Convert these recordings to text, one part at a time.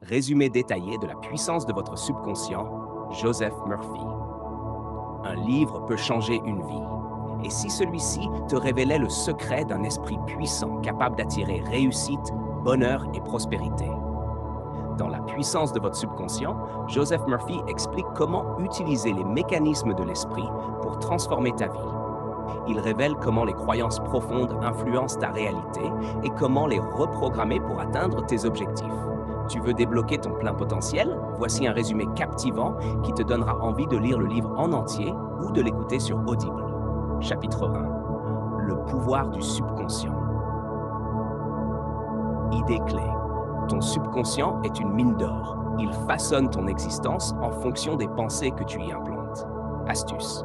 Résumé détaillé de la puissance de votre subconscient, Joseph Murphy. Un livre peut changer une vie. Et si celui-ci te révélait le secret d'un esprit puissant capable d'attirer réussite, bonheur et prospérité? Dans La puissance de votre subconscient, Joseph Murphy explique comment utiliser les mécanismes de l'esprit pour transformer ta vie. Il révèle comment les croyances profondes influencent ta réalité et comment les reprogrammer pour atteindre tes objectifs. Tu veux débloquer ton plein potentiel? Voici un résumé captivant qui te donnera envie de lire le livre en entier ou de l'écouter sur Audible. Chapitre 1. Le pouvoir du subconscient. Idée clé. Ton subconscient est une mine d'or. Il façonne ton existence en fonction des pensées que tu y implantes. Astuce.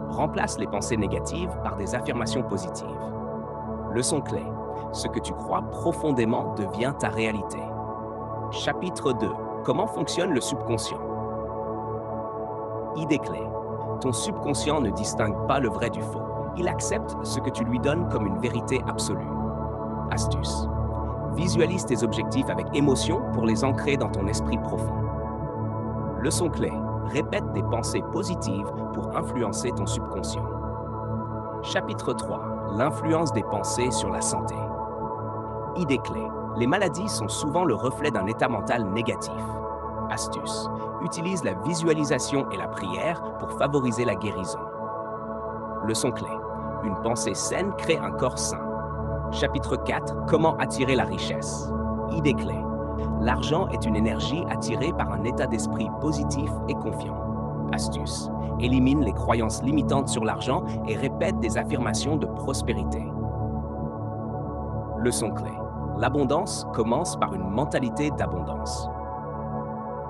Remplace les pensées négatives par des affirmations positives. Leçon clé. Ce que tu crois profondément devient ta réalité. Chapitre 2. Comment fonctionne le subconscient? Idée clé. Ton subconscient ne distingue pas le vrai du faux. Il accepte ce que tu lui donnes comme une vérité absolue. Astuce. Visualise tes objectifs avec émotion pour les ancrer dans ton esprit profond. Leçon clé. Répète des pensées positives pour influencer ton subconscient. Chapitre 3. L'influence des pensées sur la santé. Idée clé. Les maladies sont souvent le reflet d'un état mental négatif. Astuce. Utilise la visualisation et la prière pour favoriser la guérison. Leçon clé. Une pensée saine crée un corps sain. Chapitre 4. Comment attirer la richesse. Idée clé. L'argent est une énergie attirée par un état d'esprit positif et confiant. Astuce. Élimine les croyances limitantes sur l'argent et répète des affirmations de prospérité. Leçon clé. L'abondance commence par une mentalité d'abondance.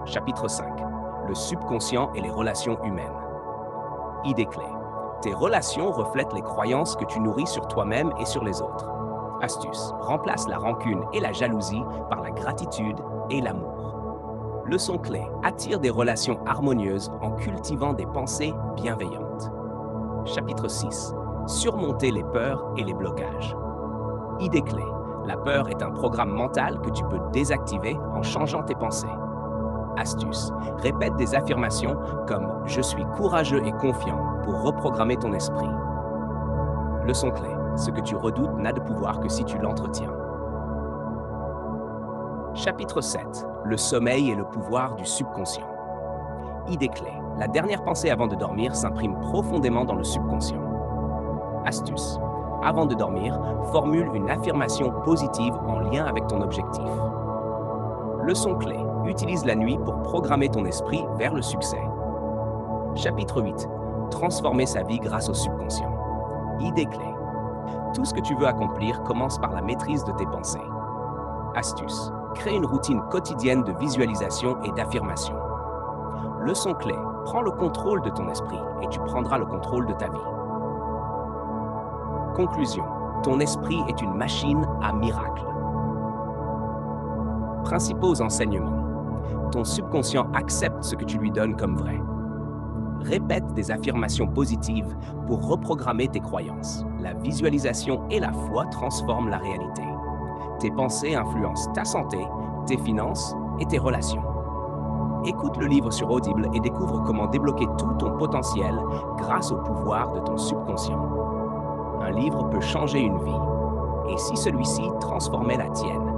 Chapitre 5. Le subconscient et les relations humaines. Idée clé. Tes relations reflètent les croyances que tu nourris sur toi-même et sur les autres. Astuce. Remplace la rancune et la jalousie par la gratitude et l'amour. Leçon clé. Attire des relations harmonieuses en cultivant des pensées bienveillantes. Chapitre 6. Surmonter les peurs et les blocages. Idée clé. La peur est un programme mental que tu peux désactiver en changeant tes pensées. Astuce. Répète des affirmations comme « Je suis courageux et confiant » pour reprogrammer ton esprit. Leçon clé. Ce que tu redoutes n'a de pouvoir que si tu l'entretiens. Chapitre 7. Le sommeil et le pouvoir du subconscient. Idée clé. La dernière pensée avant de dormir s'imprime profondément dans le subconscient. Astuce. Avant de dormir, formule une affirmation positive en lien avec ton objectif. Leçon clé. Utilise la nuit pour programmer ton esprit vers le succès. Chapitre 8. Transformer sa vie grâce au subconscient. Idée clé. Tout ce que tu veux accomplir commence par la maîtrise de tes pensées. Astuce. Crée une routine quotidienne de visualisation et d'affirmation. Leçon clé. Prends le contrôle de ton esprit et tu prendras le contrôle de ta vie. Conclusion. Ton esprit est une machine à miracles. Principaux enseignements. Ton subconscient accepte ce que tu lui donnes comme vrai. Répète des affirmations positives pour reprogrammer tes croyances. La visualisation et la foi transforment la réalité. Tes pensées influencent ta santé, tes finances et tes relations. Écoute le livre sur Audible et découvre comment débloquer tout ton potentiel grâce au pouvoir de ton subconscient. Un livre peut changer une vie, et si celui-ci transformait la tienne?